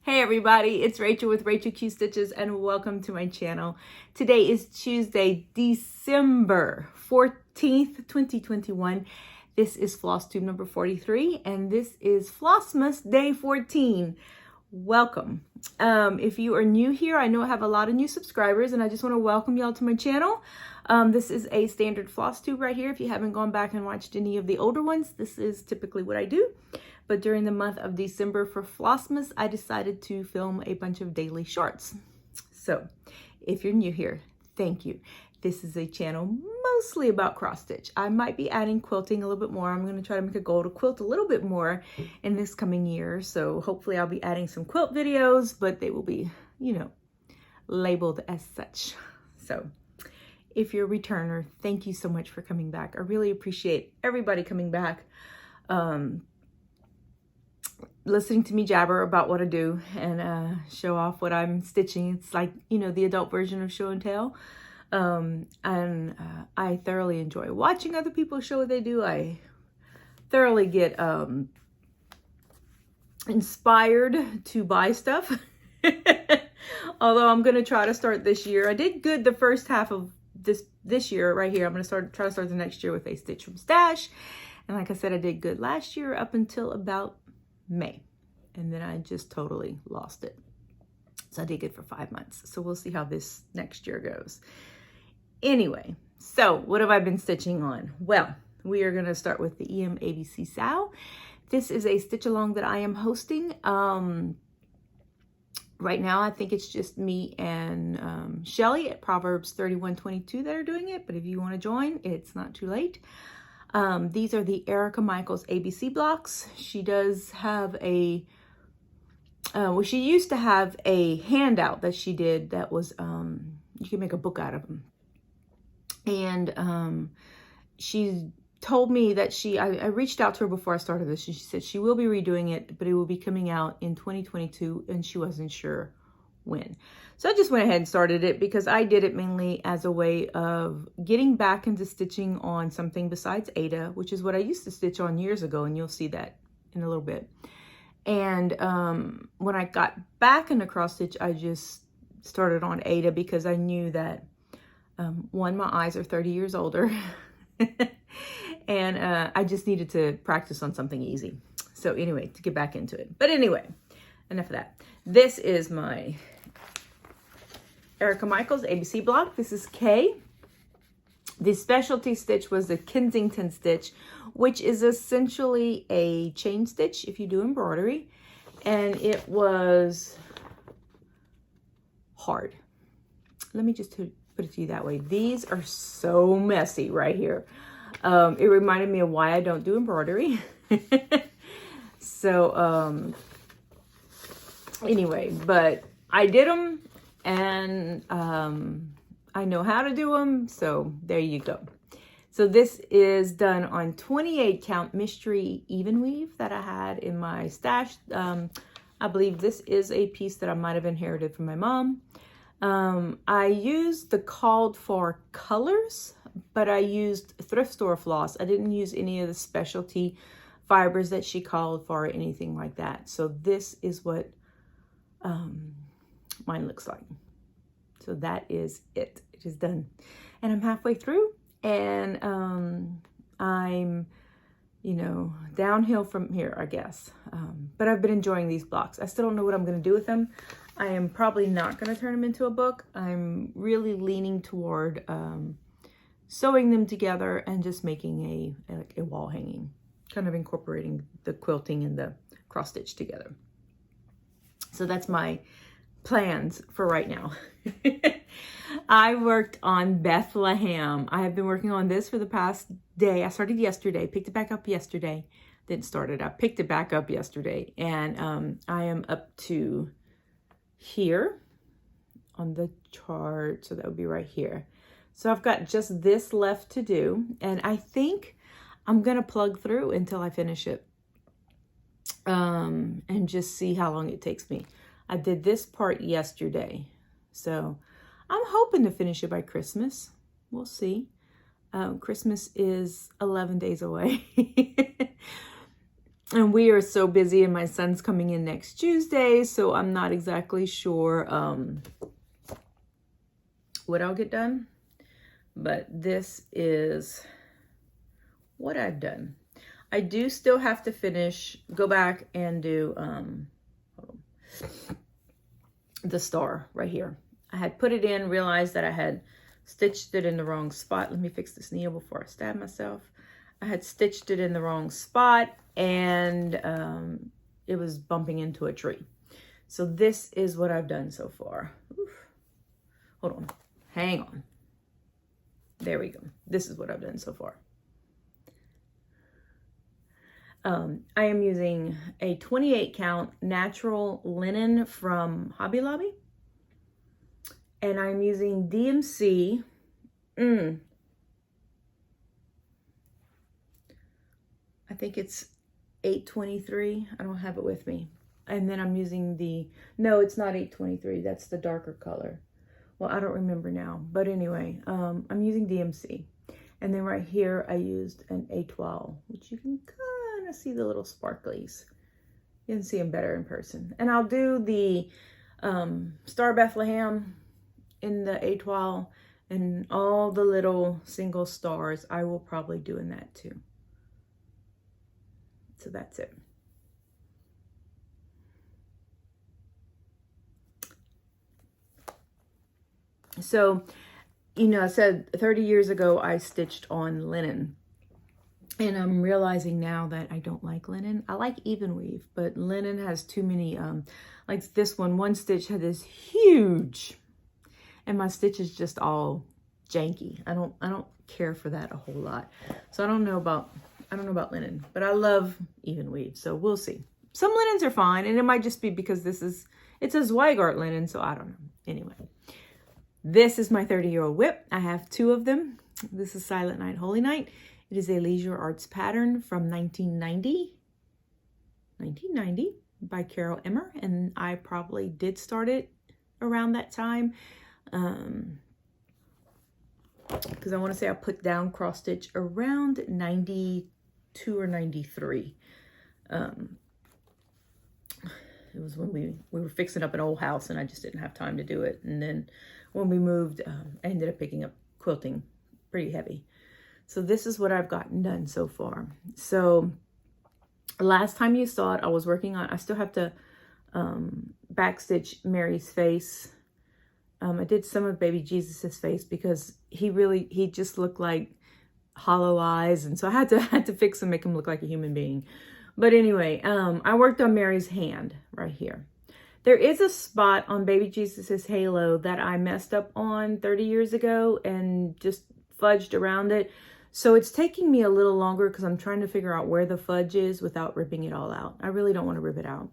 Hey everybody, it's Rachel with Rachel Q Stitches and welcome to my channel. Today is Tuesday, December 14th, 2021. This is FlossTube number 43 and this is Flossmas Day 14. Welcome. If you are new here, I know I have a lot of new subscribers and I just want to welcome y'all to my channel. This is a standard FlossTube right here. If you haven't gone back and watched any of the older ones, this is typically what I do. But during the month of December for Flossmas, I decided to film a bunch of daily shorts. So if you're new here, thank you. This is a channel mostly about cross stitch. I might be adding quilting a little bit more. I'm going to try to make a goal to quilt a little bit more in this coming year. So hopefully I'll be adding some quilt videos, but they will be, labeled as such. So if you're a returner, thank you so much for coming back. I really appreciate everybody coming back. Listening to me jabber about what I do and show off what I'm stitching. It's like, the adult version of show and tell. I thoroughly enjoy watching other people show what they do. I thoroughly get inspired to buy stuff. Although I'm going to try to start this year. I did good the first half of this year right here. I'm going to try to start the next year with a Stitch from Stash. And like I said, I did good last year up until about May, and then I just totally lost it. So I did good for 5 months. So we'll see how this next year goes. Anyway, so what have I been stitching on? Well, we are going to start with the EM ABC Sow. This is a stitch along that I am hosting. Right now, I think it's just me and Shelly at Proverbs 31:22 that are doing it. But if you want to join, it's not too late. These are the Erica Michaels ABC blocks. She does have she used to have a handout that she did that was, you can make a book out of them. And she told me that I reached out to her before I started this. She said she will be redoing it, but it will be coming out in 2022, and she wasn't sure when. So I just went ahead and started it because I did it mainly as a way of getting back into stitching on something besides Ada, which is what I used to stitch on years ago, and you'll see that in a little bit. And when I got back into cross stitch, I just started on Ada because I knew that one, my eyes are 30 years older and I just needed to practice on something easy. So anyway, to get back into it. But anyway, enough of that. This is my Erica Michaels ABC block. This is K. The specialty stitch was the Kensington Stitch, which is essentially a chain stitch if you do embroidery. And it was hard. Let me just put it to you that way. These are so messy right here. It reminded me of why I don't do embroidery. So, anyway, but I did them and I know how to do them. So there you go. So this is done on 28 count mystery even weave that I had in my stash. I believe this is a piece that I might have inherited from my mom. I used the called for colors, but I used thrift store floss. I didn't use any of the specialty fibers that she called for or anything like that. So this is what mine looks like. So that is it. It is done. And I'm halfway through and I'm, downhill from here, I guess. But I've been enjoying these blocks. I still don't know what I'm going to do with them. I am probably not going to turn them into a book. I'm really leaning toward sewing them together and just making a wall hanging, kind of incorporating the quilting and the cross stitch together. So that's my plans for right now. I worked on Bethlehem. I have been working on this for the past day. I started yesterday, picked it back up yesterday. Didn't start it. I picked it back up yesterday. And I am up to here on the chart. So that would be right here. So I've got just this left to do. And I think I'm going to plug through until I finish it. And just see how long it takes me. I did this part yesterday. So I'm hoping to finish it by Christmas. We'll see. Christmas is 11 days away. And we are so busy, and my son's coming in next Tuesday, so I'm not exactly sure what I'll get done. But this is what I've done. I do still have to go back and do the star right here. I had put it in, realized that I had stitched it in the wrong spot. Let me fix this needle before I stab myself. I had stitched it in the wrong spot, and it was bumping into a tree. So this is what I've done so far. Oof. Hold on. Hang on. There we go. This is what I've done so far. I am using a 28 count natural linen from Hobby Lobby. And I'm using DMC. I think it's 823. I don't have it with me. And then I'm using no, it's not 823. That's the darker color. Well, I don't remember now. But anyway, I'm using DMC. And then right here, I used an A12, which you can kind of see the little sparklies. You can see them better in person. And I'll do the Star Bethlehem in the A12, and all the little single stars I will probably do in that too. So that's it. So, you know, I said 30 years ago I stitched on linen, and I'm realizing now that I don't like linen. I like even weave, but linen has too many, like this one stitch had this huge, and my stitch is just all janky. I don't care for that a whole lot. So I don't know about linen, but I love even weave. So we'll see. Some linens are fine, and it might just be because it's a Zweigart linen, so I don't know. Anyway, this is my 30-year-old whip. I have two of them. This is Silent Night, Holy Night. It is a Leisure Arts pattern from 1990 by Carol Emmer, and I probably did start it around that time. Because I want to say I put down cross stitch around 92 or 93. It was when we were fixing up an old house, and I just didn't have time to do it. And then when we moved, I ended up picking up quilting pretty heavy. So this is what I've gotten done so far. So last time you saw it, I was working on, I still have to backstitch Mary's face. I did some of baby Jesus's face because he just looked like hollow eyes. And so I had to fix him, make him look like a human being. But anyway, I worked on Mary's hand right here. There is a spot on baby Jesus's halo that I messed up on 30 years ago and just fudged around it. So it's taking me a little longer because I'm trying to figure out where the fudge is without ripping it all out. I really don't want to rip it out.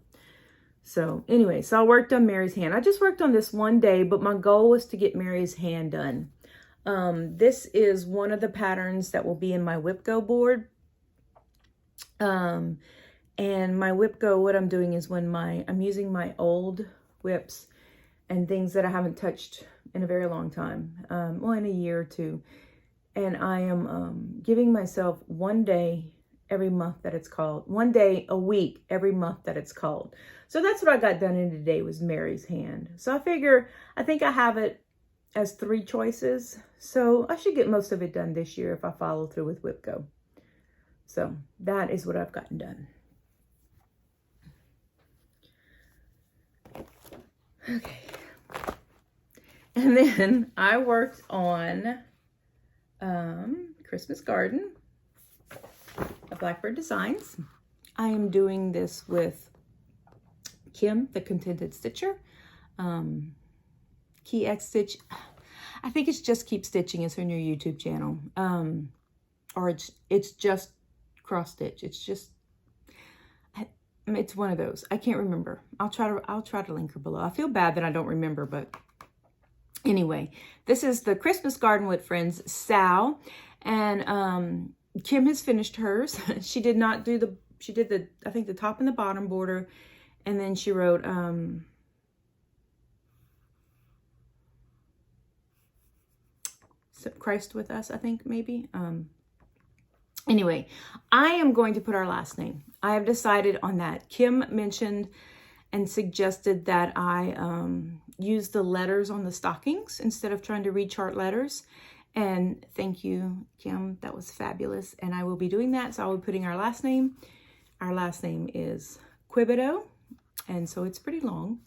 So anyway, so I worked on Mary's hand. I just worked on this one day, but my goal was to get Mary's hand done. This is one of the patterns that will be in my WhipGo board. And my WhipGo, what I'm doing is I'm using my old whips and things that I haven't touched in a very long time, well, in a year or two. And I am giving myself one day every month that it's called, one day a week every month that it's called. So that's what I got done in today was Mary's hand. So I think I have it as 3 choices. So I should get most of it done this year if I follow through with WhipGo. So that is what I've gotten done. Okay. And then I worked on Christmas Garden, a Blackbird Designs. I am doing this with Kim, the Contented Stitcher. Key X Stitch. I think it's just Keep Stitching. It's her new YouTube channel. Or it's just Cross Stitch. It's one of those. I can't remember. I'll try to link her below. I feel bad that I don't remember, but anyway, this is the Christmas Garden with Friends Sal, and Kim has finished hers. She did not do she did the, I think, the top and the bottom border, and then she wrote Christ with Us, I think, maybe. Anyway, I am going to put our last name. I have decided on that. Kim mentioned and suggested that I use the letters on the stockings instead of trying to rechart letters. And thank you, Kim. That was fabulous. And I will be doing that. So I will be putting our last name. Our last name is Quibido. And so it's pretty long.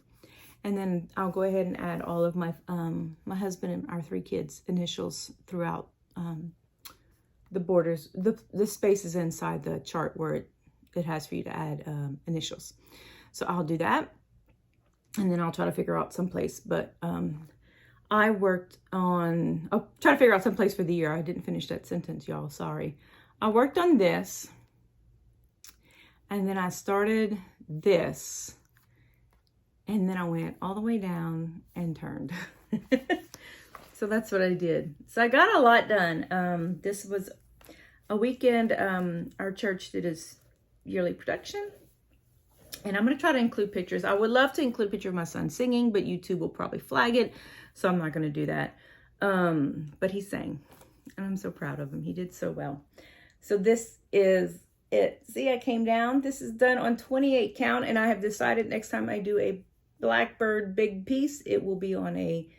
And then I'll go ahead and add all of my my husband and our 3 kids' initials throughout the borders, the spaces inside the chart where it has for you to add initials. So I'll do that. And then I'll try to figure out someplace. But I worked on, I'll try to figure out someplace for the year. I didn't finish that sentence, y'all. Sorry. I worked on this. And then I started this. And then I went all the way down and turned. So that's what I did. So I got a lot done. This was a weekend. Our church did its yearly production. And I'm going to try to include pictures. I would love to include a picture of my son singing, but YouTube will probably flag it. So I'm not going to do that. But he sang. And I'm so proud of him. He did so well. So this is it. See, I came down. This is done on 28 count. And I have decided next time I do a Blackbird big piece, it will be on a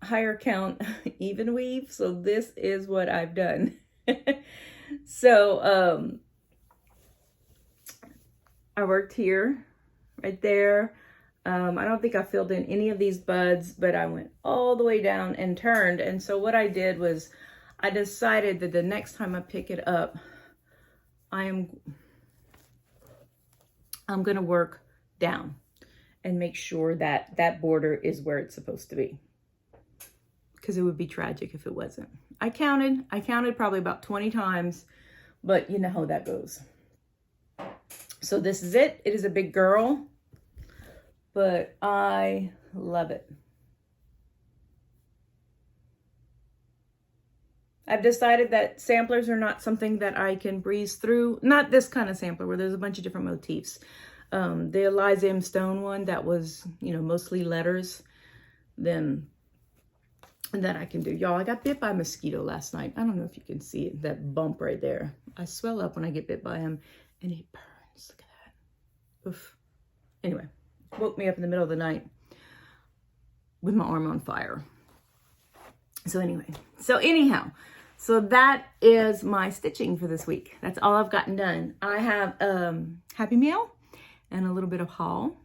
higher count even weave. So this is what I've done. So I worked here, right there. I don't think I filled in any of these buds, but I went all the way down and turned. And so what I did was I decided that the next time I pick it up, I'm going to work down and make sure that that border is where it's supposed to be, because it would be tragic if it wasn't. I counted probably about 20 times, but you know how that goes. So this is it. It is a big girl, but I love it. I've decided that samplers are not something that I can breeze through. Not this kind of sampler where there's a bunch of different motifs. The Eliza M. Stone one that was, you know, mostly letters, then that I can do. Y'all, I got bit by a mosquito last night. I don't know if you can see it, that bump right there. I swell up when I get bit by him, and it burns. Look at that. Oof. Anyway, woke me up in the middle of the night with my arm on fire. So anyhow, so that is my stitching for this week. That's all I've gotten done. I have Happy Mail and a little bit of haul.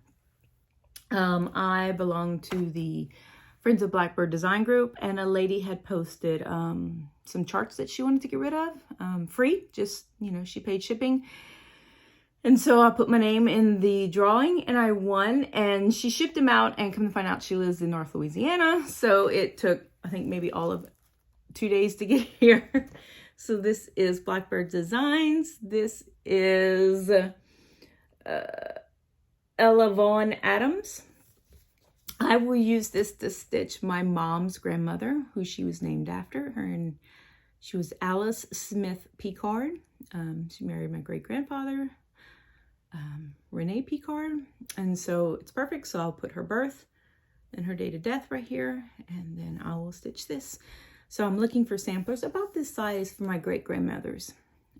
I belong to the Friends of Blackbird design group, and a lady had posted some charts that she wanted to get rid of, free, just, you know, she paid shipping. And so I put my name in the drawing and I won, and she shipped them out, and come to find out she lives in North Louisiana. So it took, I think, maybe all of 2 days to get here. So this is Blackbird Designs. This is Ella Vaughn Adams. I will use this to stitch my mom's grandmother, who she was named after. She was Alice Smith Picard. She married my great-grandfather, Renee Picard. And so it's perfect. So I'll put her birth and her date of death right here, and then I will stitch this. So I'm looking for samplers about this size for my great-grandmothers.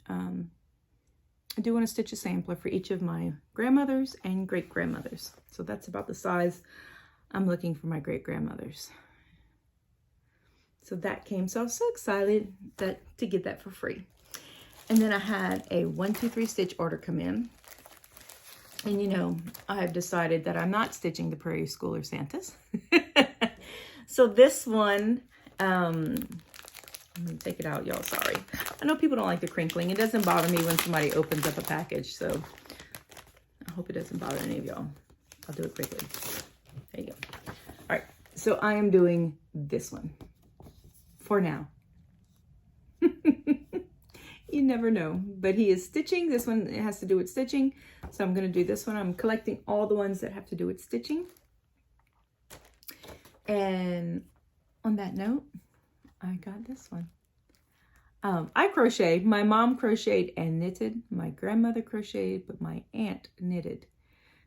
I do want to stitch a sampler for each of my grandmothers and great-grandmothers. So that's about the size I'm looking for my great-grandmothers. So that came, so I was so excited to get that for free. And then I had a 1, 2, 3 stitch order come in. And you know, I have decided that I'm not stitching the Prairie Schooler Santas. So this one, let me take it out, y'all, sorry. I know people don't like the crinkling. It doesn't bother me when somebody opens up a package, so I hope it doesn't bother any of y'all. I'll do it quickly. There you go. All right, so I am doing this one for now. You never know, but he is stitching. This one, it has to do with stitching. So I'm going to do this one. I'm collecting all the ones that have to do with stitching. And on that note, I got this one. I crocheted. My mom crocheted and knitted. My grandmother crocheted, but my aunt knitted.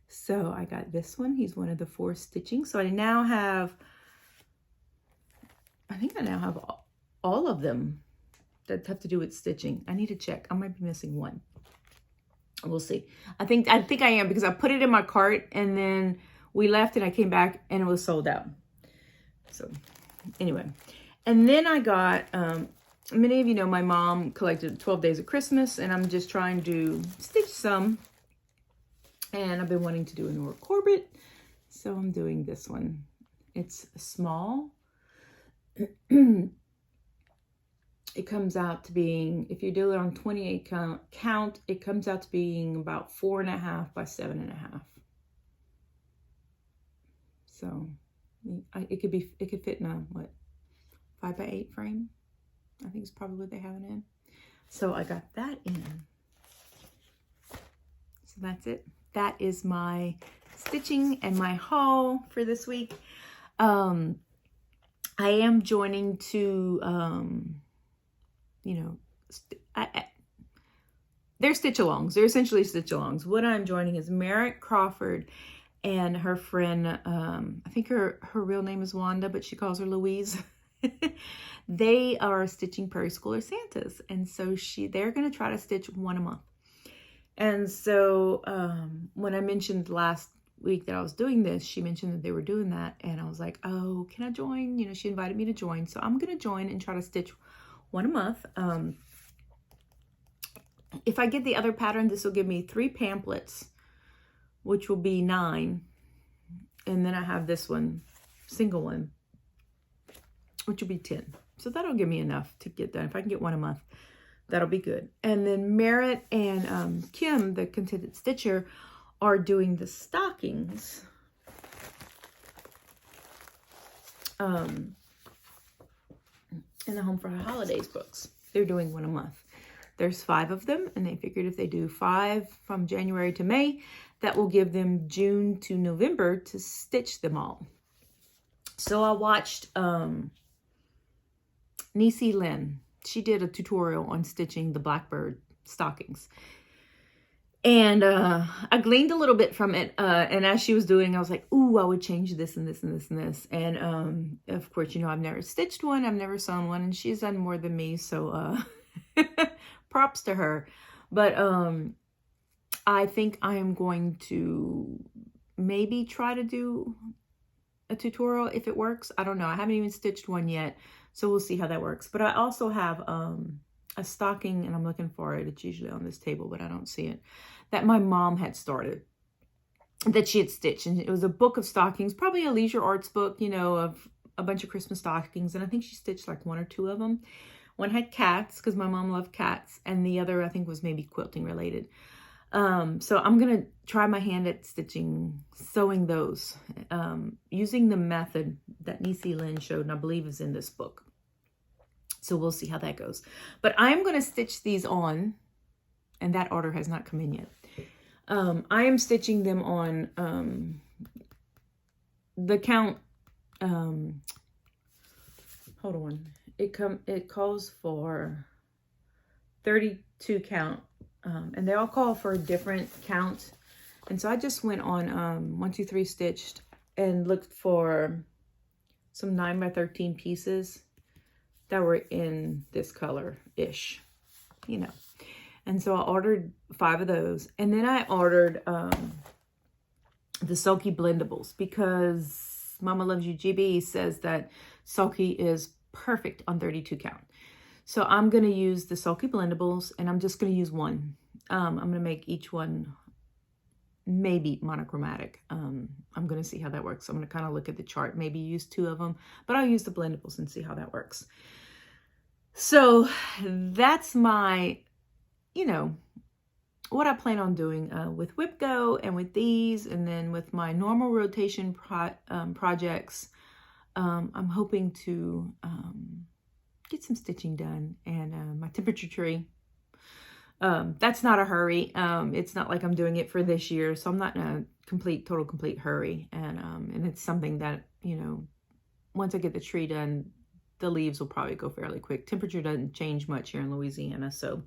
So I got this one. He's one of the 4 stitching. So I now have, I think I now have all of them. that have to do with stitching. I need to check. I might be missing one. We'll see. I think I am, because I put it in my cart and then we left and I came back and it was sold out. So anyway, and then I got, many of you know my mom collected 12 Days of Christmas, and I'm just trying to stitch some. And I've been wanting to do a Nora Corbett, so I'm doing this one. It's small. It comes out to being, if you do it on 28 count, it comes out to being about 4.5 by 7.5. So it could fit in a, what, 5 by 8 frame. I think it's probably what they have it in. So I got that in. So that's it. That is my stitching and my haul for this week. I am joining to, you know, they're stitch-alongs. They're essentially stitch-alongs. What I'm joining is Merritt Crawford and her friend, I think her real name is Wanda, but she calls her Louise. They are stitching Prairie Schooler Santas. And so they're going to try to stitch one a month. And so when I mentioned last week that I was doing this, she mentioned that they were doing that. And I was like, oh, can I join? You know, she invited me to join. So I'm going to join and try to stitch one a month. If I get the other pattern, this will give me 3 pamphlets, which will be 9. And then I have this one, single one, which will be 10. So that'll give me enough to get done. If I can get one a month, that'll be good. And then Merritt and Kim, the Contented Stitcher, are doing the stockings. In the Home for Holidays books. They're doing one a month. There's 5 of them, and they figured if they do 5 from January to May, that will give them June to November to stitch them all. So I watched Niecy Lynn. She did a tutorial on stitching the Blackbird stockings. And I gleaned a little bit from it. And as she was doing, I was like, ooh, I would change this and this and this and this. And of course, you know, I've never stitched one. I've never sewn one. And she's done more than me. So props to her. But I think I am going to maybe try to do a tutorial if it works. I don't know. I haven't even stitched one yet. So we'll see how that works. But I also have a stocking, and I'm looking for it. It's usually on this table, but I don't see it, that my mom had started, that she had stitched. And it was a book of stockings, probably a leisure arts book, you know, of a bunch of Christmas stockings. And I think she stitched like 1 or 2 of them. One had cats, because my mom loved cats. And the other, I think, was maybe quilting related. So I'm going to try my hand at sewing those, using the method that Niecy Lynn showed, and I believe is in this book. So we'll see how that goes. But I'm going to stitch these on, and that order has not come in yet. I am stitching them on the count. Hold on. It calls for 32 count, and they all call for different counts. And so I just went on 1, 2, 3 stitched and looked for some 9 by 13 pieces that were in this color-ish, you know. And so I ordered 5 of those. And then I ordered the Sulky Blendables, because Mama Loves You GB says that Sulky is perfect on 32 count. So I'm going to use the Sulky Blendables, and I'm just going to use one. I'm going to make each one maybe monochromatic. I'm going to see how that works. I'm going to kind of look at the chart, maybe use 2 of them, but I'll use the Blendables and see how that works. So that's my, you know, what I plan on doing with Whip Go and with these, and then with my normal rotation projects. I'm hoping to get some stitching done, and my temperature tree. That's not a hurry. It's not like I'm doing it for this year, so I'm not in a total complete hurry. And it's something that, you know, once I get the tree done, the leaves will probably go fairly quick. Temperature doesn't change much here in Louisiana, so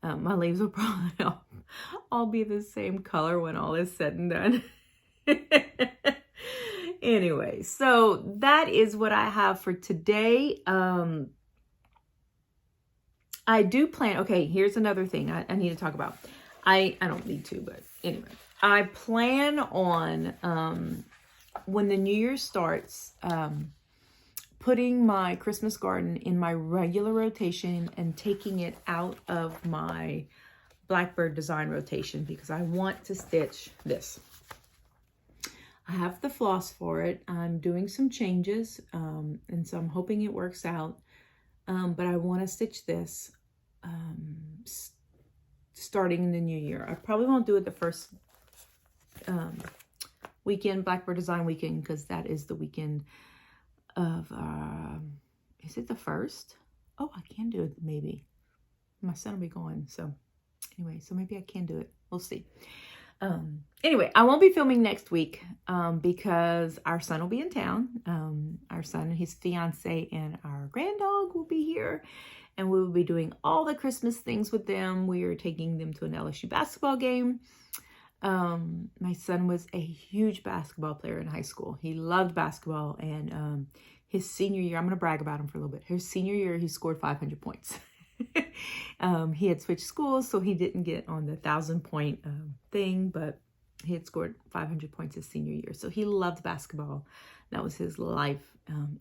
my leaves will probably all be the same color when all is said and done. Anyway, so that is what I have for today. I do plan, okay, here's another thing I need to talk about. I don't need to, but anyway. I plan on, when the new year starts, putting my Christmas garden in my regular rotation and taking it out of my Blackbird design rotation because I want to stitch this. I have the floss for it. I'm doing some changes, and so I'm hoping it works out. But I want to stitch this starting in the new year. I probably won't do it the first weekend, Blackbird Design Weekend, because that is the weekend of, is it the 1st? Oh, I can do it maybe. My son will be gone, so anyway, so maybe I can do it. We'll see. Anyway, I won't be filming next week because our son will be in town. Our son and his fiance and our granddog will be here, and we will be doing all the Christmas things with them. We are taking them to an LSU basketball game. My son was a huge basketball player in high school. He loved basketball, and his senior year, I'm going to brag about him for a little bit. His senior year, he scored 500 points. He had switched schools, so he didn't get on the 1,000-point thing, but he had scored 500 points his senior year. So he loved basketball. That was his life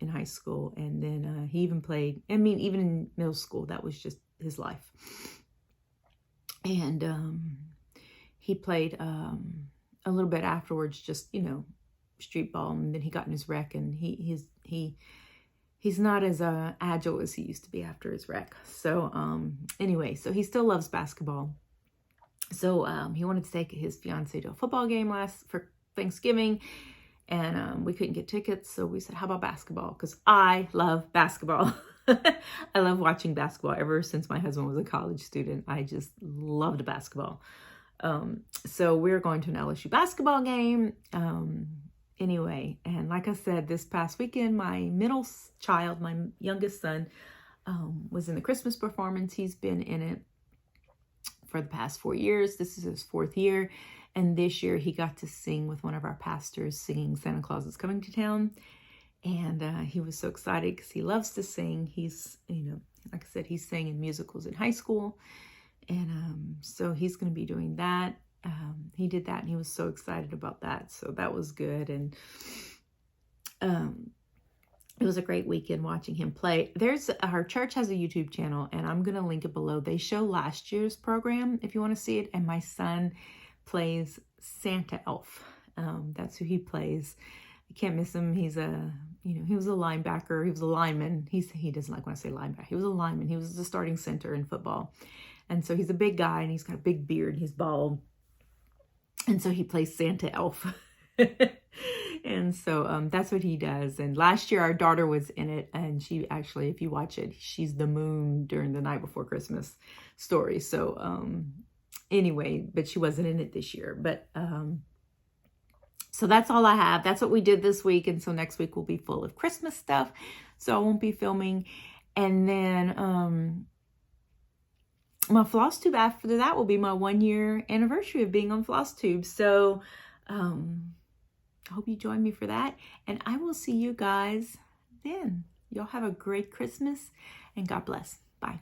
in high school. And then he even played, I mean, even in middle school, that was just his life. And he played a little bit afterwards, just, you know, street ball. And then he got in his rec, and he's not as agile as he used to be after his wreck. So anyway, so he still loves basketball. So he wanted to take his fiance to a football game for Thanksgiving, and we couldn't get tickets. So we said, how about basketball? Because I love basketball. I love watching basketball. Ever since my husband was a college student, I just loved basketball. So we're going to an LSU basketball game. Anyway, and like I said, this past weekend, my middle child, my youngest son, was in the Christmas performance. He's been in it for the past 4 years. This is his 4th year. And this year he got to sing with one of our pastors singing Santa Claus is Coming to Town. And he was so excited because he loves to sing. He's, you know, like I said, he sang in musicals in high school. And so he's going to be doing that. He did that, and he was so excited about that. So that was good. And it was a great weekend watching him play. Our church has a YouTube channel, and I'm going to link it below. They show last year's program if you want to see it. And my son plays Santa Elf. That's who he plays. You can't miss him. He's he was a linebacker. He was a lineman. He doesn't like when I say linebacker. He was a lineman. He was the starting center in football. And so he's a big guy, and he's got a big beard. He's bald. And so he plays Santa Elf. And so that's what he does. And last year our daughter was in it, and she actually, if you watch it, she's the moon during the Night Before Christmas story. So anyway, but she wasn't in it this year. But so that's all I have. That's what we did this week. And so next week will be full of Christmas stuff. So I won't be filming. And then my FlossTube after that will be my 1-year anniversary of being on FlossTube. So I hope you join me for that. And I will see you guys then. Y'all have a great Christmas, and God bless. Bye.